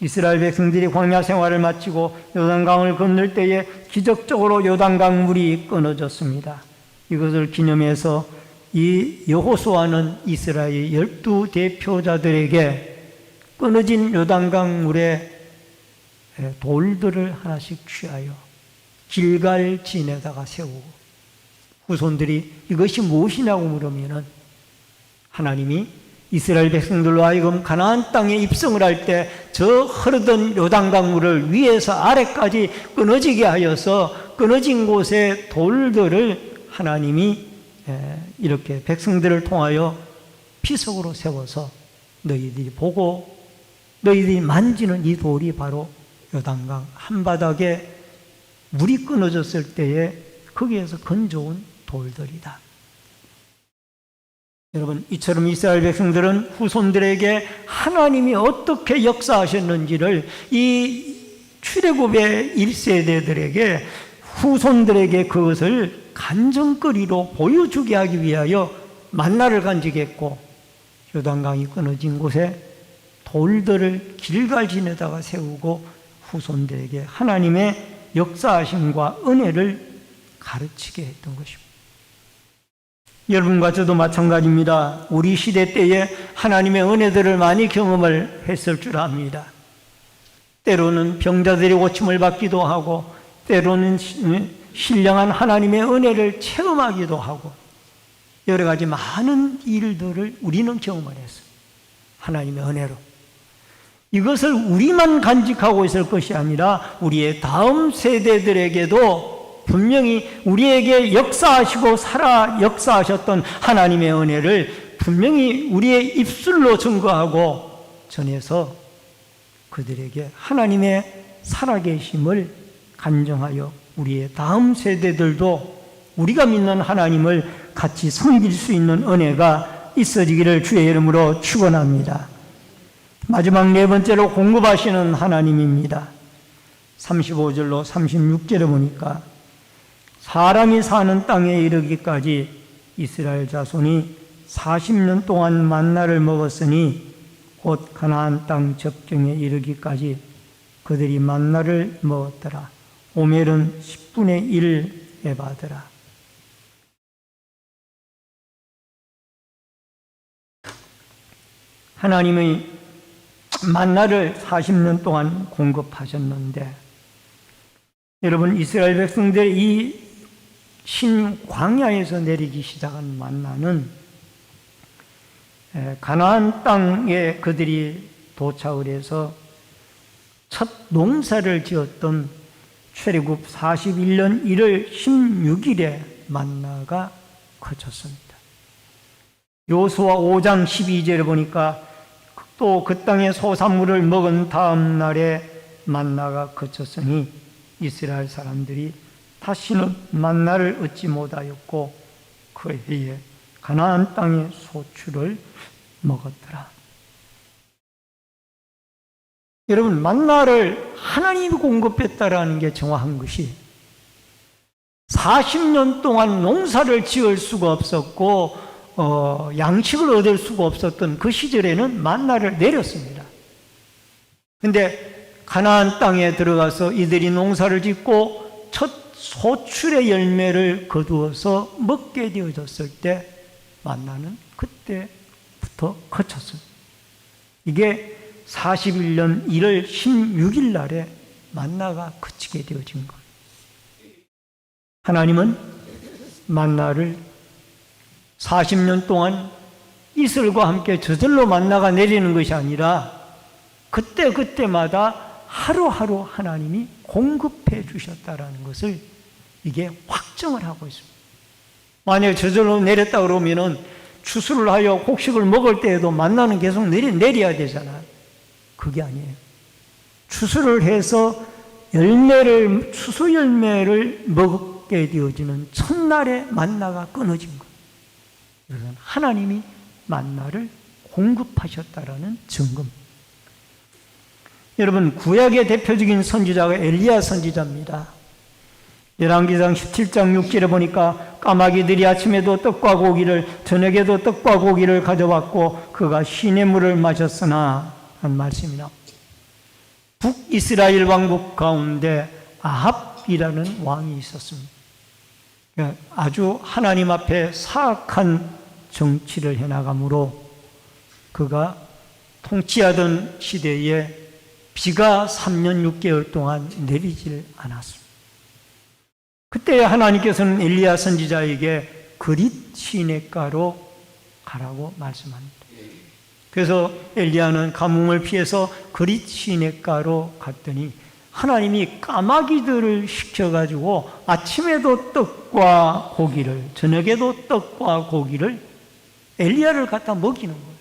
이스라엘 백성들이 광야 생활을 마치고 요단강을 건널 때에 기적적으로 요단강 물이 끊어졌습니다. 이것을 기념해서 이 여호수아는 이스라엘 12대표자들에게 끊어진 요단강 물에 돌들을 하나씩 취하여 길갈 진에다가 세우고, 후손들이 이것이 무엇이냐고 물으면은 하나님이 이스라엘 백성들로 하여금 가나안 땅에 입성을 할 때 저 흐르던 요단강 물을 위에서 아래까지 끊어지게 하여서 끊어진 곳에 돌들을 하나님이 이렇게 백성들을 통하여 피석으로 세워서 너희들이 보고 너희들이 만지는 이 돌이 바로 요단강 한바닥에 물이 끊어졌을 때에 거기에서 건져온 돌들이다. 여러분, 이처럼 이스라엘 백성들은 후손들에게 하나님이 어떻게 역사하셨는지를 이 출애굽의 1세대들에게 후손들에게 그것을 간증거리로 보여주게 하기 위하여 만나를 간직했고, 요단강이 끊어진 곳에 돌들을 길갈진에다가 세우고 후손들에게 하나님의 역사하심과 은혜를 가르치게 했던 것입니다. 여러분과 저도 마찬가지입니다. 우리 시대 때에 하나님의 은혜들을 많이 경험을 했을 줄 압니다. 때로는 병자들이 고침을 받기도 하고, 때로는 신령한 하나님의 은혜를 체험하기도 하고, 여러 가지 많은 일들을 우리는 경험을 했어요. 하나님의 은혜로. 이것을 우리만 간직하고 있을 것이 아니라 우리의 다음 세대들에게도 분명히 우리에게 역사하시고 역사하셨던 하나님의 은혜를 분명히 우리의 입술로 증거하고 전해서 그들에게 하나님의 살아계심을 간증하여 우리의 다음 세대들도 우리가 믿는 하나님을 같이 섬길 수 있는 은혜가 있어지기를 주의 이름으로 축원합니다. 마지막 네 번째로 공급하시는 하나님입니다. 35절로 36절에 보니까 사람이 사는 땅에 이르기까지 이스라엘 자손이 40년 동안 만나를 먹었으니 곧 가나안 땅 접경에 이르기까지 그들이 만나를 먹었더라. 오멜은 10분의 1 에바더라. 하나님의 만나를 40년 동안 공급하셨는데, 여러분, 이스라엘 백성들 이 신광야에서 내리기 시작한 만나는 가나안 땅에 그들이 도착을 해서 첫 농사를 지었던 출애굽 41년 1월 16일에 만나가 거쳤습니다. 여호수아 5장 12절에 보니까 또 그 땅의 소산물을 먹은 다음 날에 만나가 거쳤으니 이스라엘 사람들이 다시는 만나를 얻지 못하였고 그 해에 가나안 땅의 소출을 먹었더라. 여러분, 만나를 하나님이 공급했다라는 게 정확한 것이 40년 동안 농사를 지을 수가 없었고 양식을 얻을 수가 없었던 그 시절에는 만나를 내렸습니다. 그런데 가나안 땅에 들어가서 이들이 농사를 짓고 첫 소출의 열매를 거두어서 먹게 되어졌을 때 만나는 그때부터 거쳤습니다. 이게 41년 1월 16일 날에 만나가 그치게 되어진 겁니다. 하나님은 만나를 40년 동안 이슬과 함께 저절로 만나가 내리는 것이 아니라 그때마다 하루하루 하나님이 공급해 주셨다라는 것을 이게 확정을 하고 있습니다. 만약에 저절로 내렸다 그러면은 추수를 하여 곡식을 먹을 때에도 만나는 계속 내려야 되잖아요. 그게 아니에요. 추수를 해서 추수 열매를 먹게 되어지는 첫날에 만나가 끊어진 거예요. 이것은 하나님이 만나를 공급하셨다라는 증거. 여러분, 구약의 대표적인 선지자가 엘리야 선지자입니다. 열왕기상 17장 6절에 보니까 까마귀들이 아침에도 떡과 고기를 저녁에도 떡과 고기를 가져왔고 그가 시냇물을 마셨으나 하는 말씀이 나옵니다. 북이스라엘 왕국 가운데 아합이라는 왕이 있었습니다. 아주 하나님 앞에 사악한 정치를 해나가므로 그가 통치하던 시대에 비가 3년 6개월 동안 내리질 않았습니다. 그때 하나님께서는 엘리야 선지자에게 그릿 시냇가로 가라고 말씀합니다. 그래서 엘리야는 가뭄을 피해서 그릿 시냇가로 갔더니 하나님이 까마귀들을 시켜가지고 아침에도 떡과 고기를, 저녁에도 떡과 고기를 엘리야를 갖다 먹이는 거예요.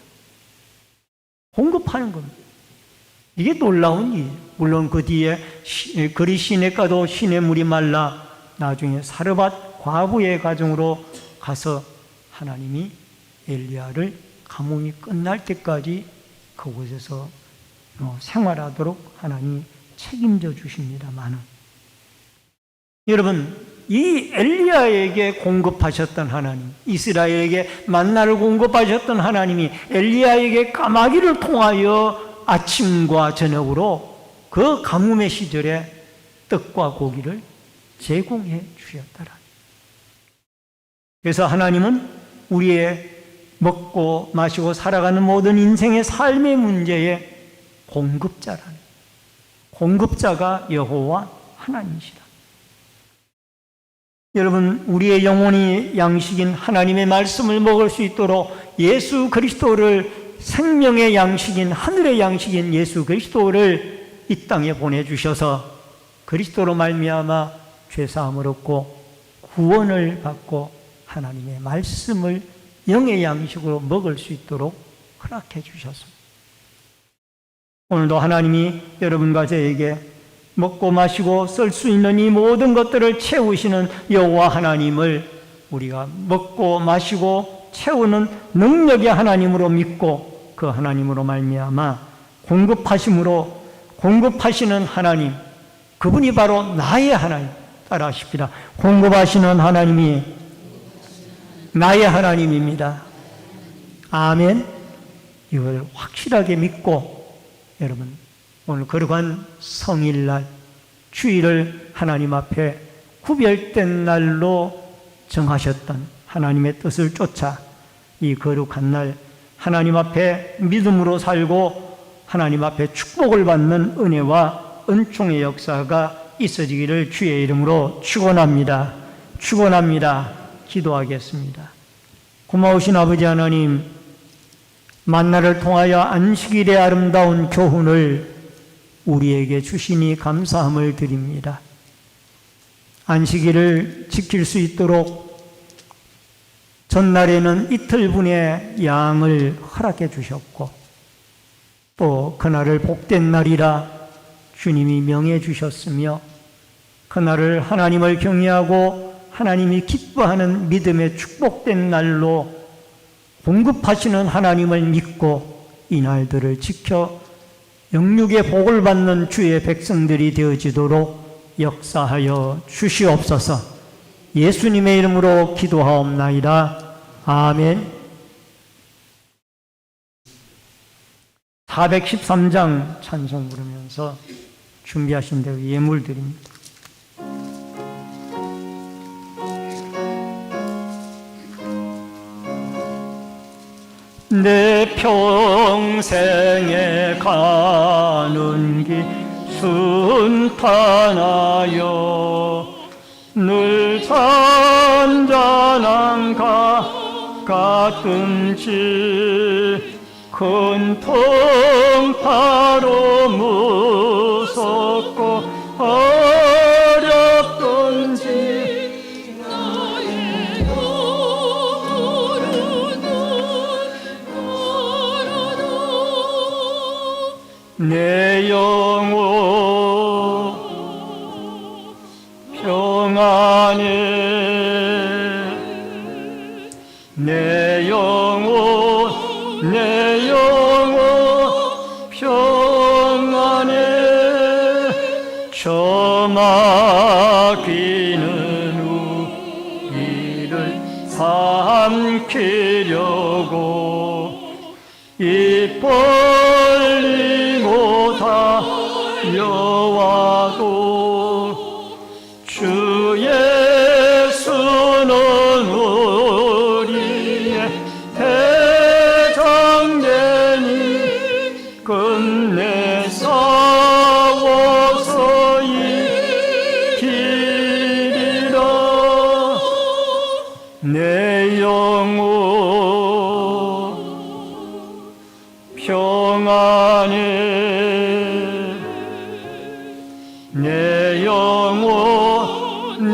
공급하는 겁니다. 이게 놀라운 일이에요. 물론 그 뒤에 그릿 시냇가도 시냇물이 말라 나중에 사르밧 과부의 가정으로 가서 하나님이 엘리야를 가뭄이 끝날 때까지 그곳에서 생활하도록 하나님이 책임져 주십니다만은, 여러분, 이 엘리야에게 공급하셨던 하나님, 이스라엘에게 만나를 공급하셨던 하나님이 엘리야에게 까마귀를 통하여 아침과 저녁으로 그 가뭄의 시절에 떡과 고기를 제공해 주셨더라. 그래서 하나님은 우리의 먹고 마시고 살아가는 모든 인생의 삶의 문제에 공급자가 여호와 하나님이시라. 여러분, 우리의 영혼이 양식인 하나님의 말씀을 먹을 수 있도록 예수 그리스도를 생명의 양식인 하늘의 양식인 예수 그리스도를 이 땅에 보내주셔서 그리스도로 말미암아 죄사함을 얻고 구원을 받고 하나님의 말씀을 영의 양식으로 먹을 수 있도록 허락해 주셨습니다. 오늘도 하나님이 여러분과 저에게 먹고 마시고 쓸 수 있는 이 모든 것들을 채우시는 여호와 하나님을 우리가 먹고 마시고 채우는 능력의 하나님으로 믿고 그 하나님으로 말미암아 공급하시는 하나님, 그분이 바로 나의 하나님. 따라하십시다. 공급하시는 하나님이 나의 하나님입니다. 아멘. 이걸 확실하게 믿고 여러분 오늘 거룩한 성일날 주일을 하나님 앞에 구별된 날로 정하셨던 하나님의 뜻을 쫓아 이 거룩한 날 하나님 앞에 믿음으로 살고 하나님 앞에 축복을 받는 은혜와 은총의 역사가 있어지기를 주의 이름으로 축원합니다. 축원합니다. 기도하겠습니다. 고마우신 아버지 하나님, 만나를 통하여 안식일의 아름다운 교훈을 우리에게 주시니 감사함을 드립니다. 안식일을 지킬 수 있도록 전날에는 이틀분의 양을 허락해 주셨고 또 그날을 복된 날이라 주님이 명해 주셨으며 그날을 하나님을 경외하고 하나님이 기뻐하는 믿음의 축복된 날로 공급하시는 하나님을 믿고 이 날들을 지켜 영육의 복을 받는 주의 백성들이 되어지도록 역사하여 주시옵소서. 예수님의 이름으로 기도하옵나이다. 아멘. 413장 찬송 부르면서 준비하신 대로 예물 드립니다. 내 평생에 가는 길 순탄하여 늘 잔잔한 같든지 큰 통파로 무섭고 어렵든지 나의 영혼은 걸어도 내 영혼 평안해 내 영혼 평안해 저 마귀는 우리를 삼키려고 입 벌리고 달려와도 주 예수는 우리의 대장되니 끝내 싸워서 이기리라. 내 영혼 평안해 내 영혼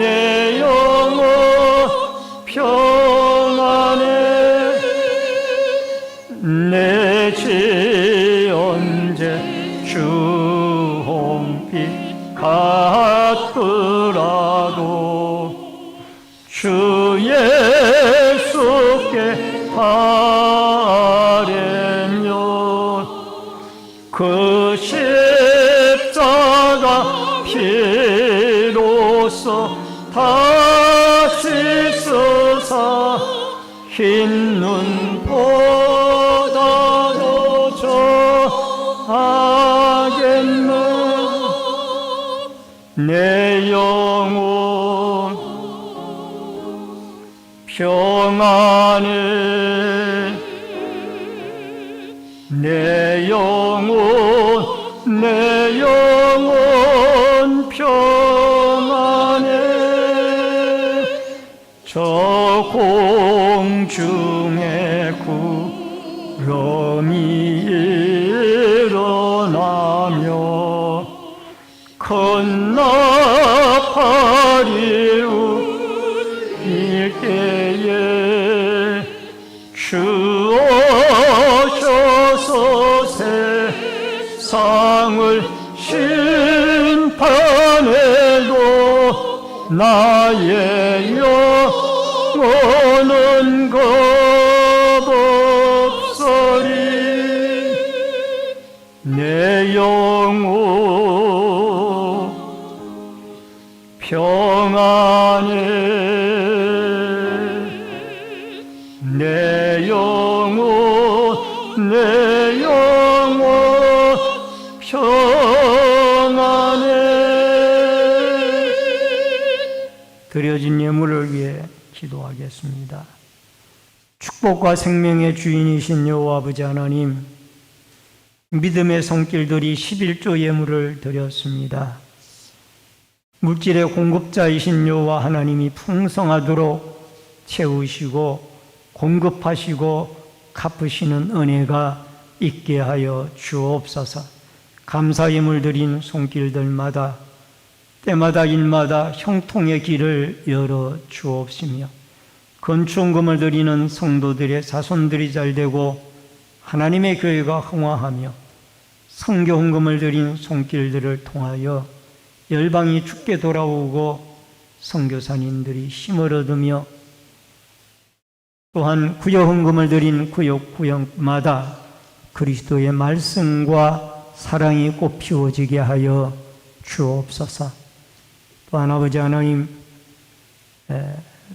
평안해 내 죄 언제 주홍빛 같더라도 주 예수께 바라면 그 십자가 피로써 다시 쓰사 흰 눈보다도 좋아하겠네. 내 영혼 평안해 내 영혼 평안해 저 공중의 구름 병이 일어나며 건나팔이 울릴 때에 주 오셔서 세상을 심판해도 나의 영혼은 겁없으리. 내 영혼 평안해. 내 영혼 내 영혼 평안해. 드려진 예물을 위해 기도하겠습니다. 축복과 생명의 주인이신 여호와 아버지 하나님, 믿음의 손길들이 11조 예물을 드렸습니다. 물질의 공급자이신 여호와 하나님이 풍성하도록 채우시고 공급하시고 갚으시는 은혜가 있게 하여 주옵소서. 감사 예물 드린 손길들마다 때마다 일마다 형통의 길을 열어 주옵시며, 건축금을 드리는 성도들의 자손들이 잘되고 하나님의 교회가 흥화하며, 선교 헌금을 드린 손길들을 통하여 열방이 주께 돌아오고 선교사님들이 힘을 얻으며, 또한 구역 헌금을 드린 구역마다 그리스도의 말씀과 사랑이 꽃피워지게 하여 주옵소서. 또한 아버지 하나님,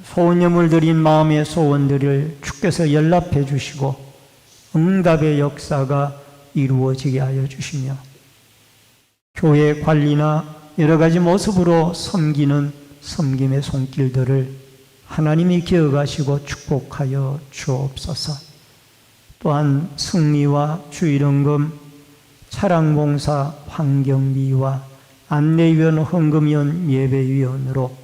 소원예물 드린 마음의 소원들을 주께서 연락해 주시고 응답의 역사가 이루어지게 하여 주시며, 교회 관리나 여러 가지 모습으로 섬기는 섬김의 손길들을 하나님이 기억하시고 축복하여 주옵소서. 또한 승리와 주일헌금, 차량봉사, 환경비와 안내위원, 헌금위원, 예배위원으로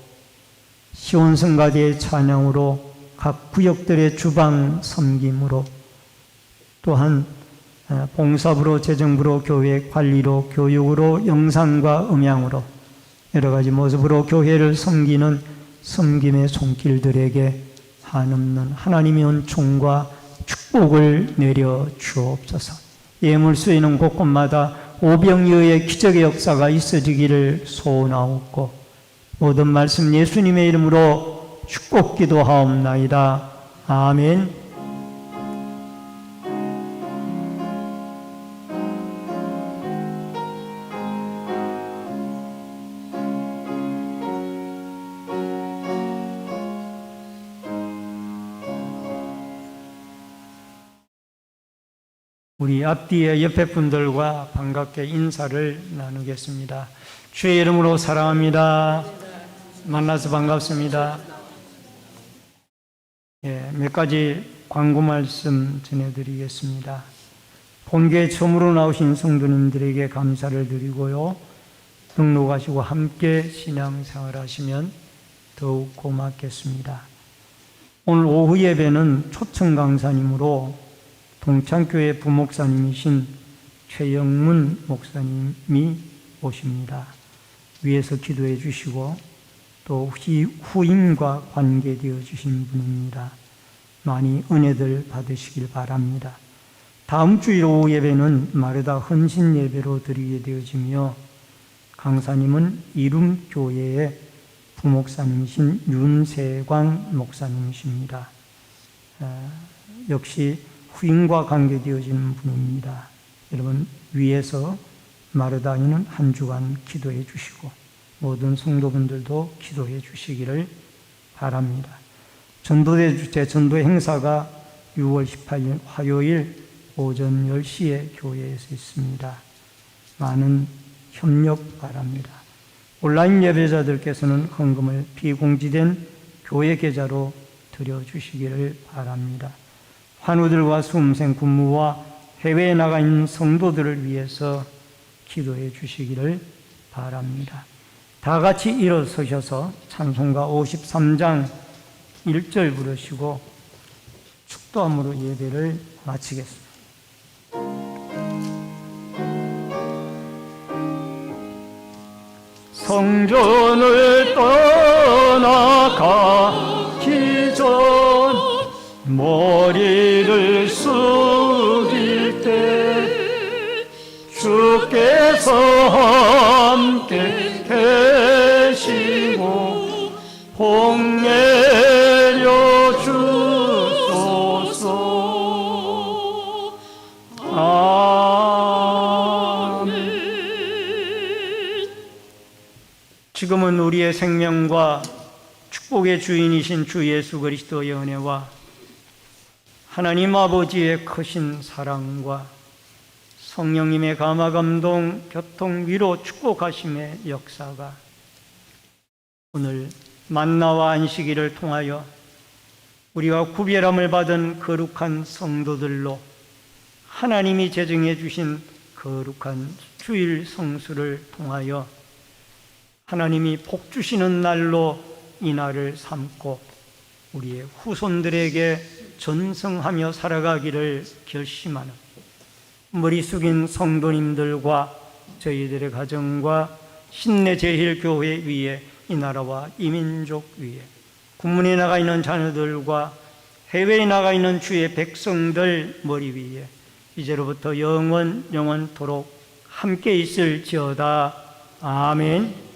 시온성가대의 찬양으로 각 구역들의 주방 섬김으로, 또한 봉사부로, 재정부로, 교회 관리로, 교육으로, 영상과 음향으로 여러 가지 모습으로 교회를 섬기는 섬김의 손길들에게 한없는 하나님의 은총과 축복을 내려 주옵소서. 예물 쓰이는 곳곳마다 오병이어의 기적의 역사가 있어지기를 소원하옵고, 모든 말씀 예수님의 이름으로 축복 기도하옵나이다. 아멘. 우리 앞뒤에 옆에 분들과 반갑게 인사를 나누겠습니다. 주의 이름으로 사랑합니다. 만나서 반갑습니다. 몇 가지 광고 말씀 전해드리겠습니다. 본교에 처음으로 나오신 성도님들에게 감사를 드리고요. 등록하시고 함께 신앙생활 하시면 더욱 고맙겠습니다. 오늘 오후 예배는 초청 강사님으로 동창교회 부목사님이신 최영문 목사님이 오십니다. 위에서 기도해 주시고 또 후임과 관계되어 주신 분입니다. 많이 은혜들 받으시길 바랍니다. 다음 주일 오후 예배는 마르다 헌신 예배로 드리게 되어지며, 강사님은 이룸교회의 부목사님이신 윤세광 목사님이십니다. 역시 후임과 관계되어지는 분입니다. 여러분, 위에서 마르다니는 한 주간 기도해 주시고 모든 성도분들도 기도해 주시기를 바랍니다. 전도대 주제 전도 행사가 6월 18일 화요일 오전 10시에 교회에서 있습니다. 많은 협력 바랍니다. 온라인 예배자들께서는 헌금을 비공지된 교회 계좌로 드려주시기를 바랍니다. 환우들과 수험생 군무와 해외에 나가 있는 성도들을 위해서 기도해 주시기를 바랍니다. 다 같이 일어서셔서 찬송가 53장 1절 부르시고 축도함으로 예배를 마치겠습니다. 성전을 떠나가기 전 머리를 숙일 때 주께서 함께 계시고 복 내려 주소서. 아멘. 지금은 우리의 생명과 축복의 주인이신 주 예수 그리스도의 은혜와 하나님 아버지의 크신 사랑과 성령님의 감화 감동 교통 위로 축복하심의 역사가 오늘 만나와 안식일을 통하여 우리가 구별함을 받은 거룩한 성도들로 하나님이 제정해 주신 거룩한 주일 성수를 통하여 하나님이 복 주시는 날로 이 날을 삼고 우리의 후손들에게 전승하며 살아가기를 결심하는 머리 숙인 성도님들과 저희들의 가정과 신내제일교회 위에 이 나라와 이민족 위에 군문에 나가 있는 자녀들과 해외에 나가 있는 주의 백성들 머리 위에 이제로부터 영원토록 함께 있을지어다. 아멘.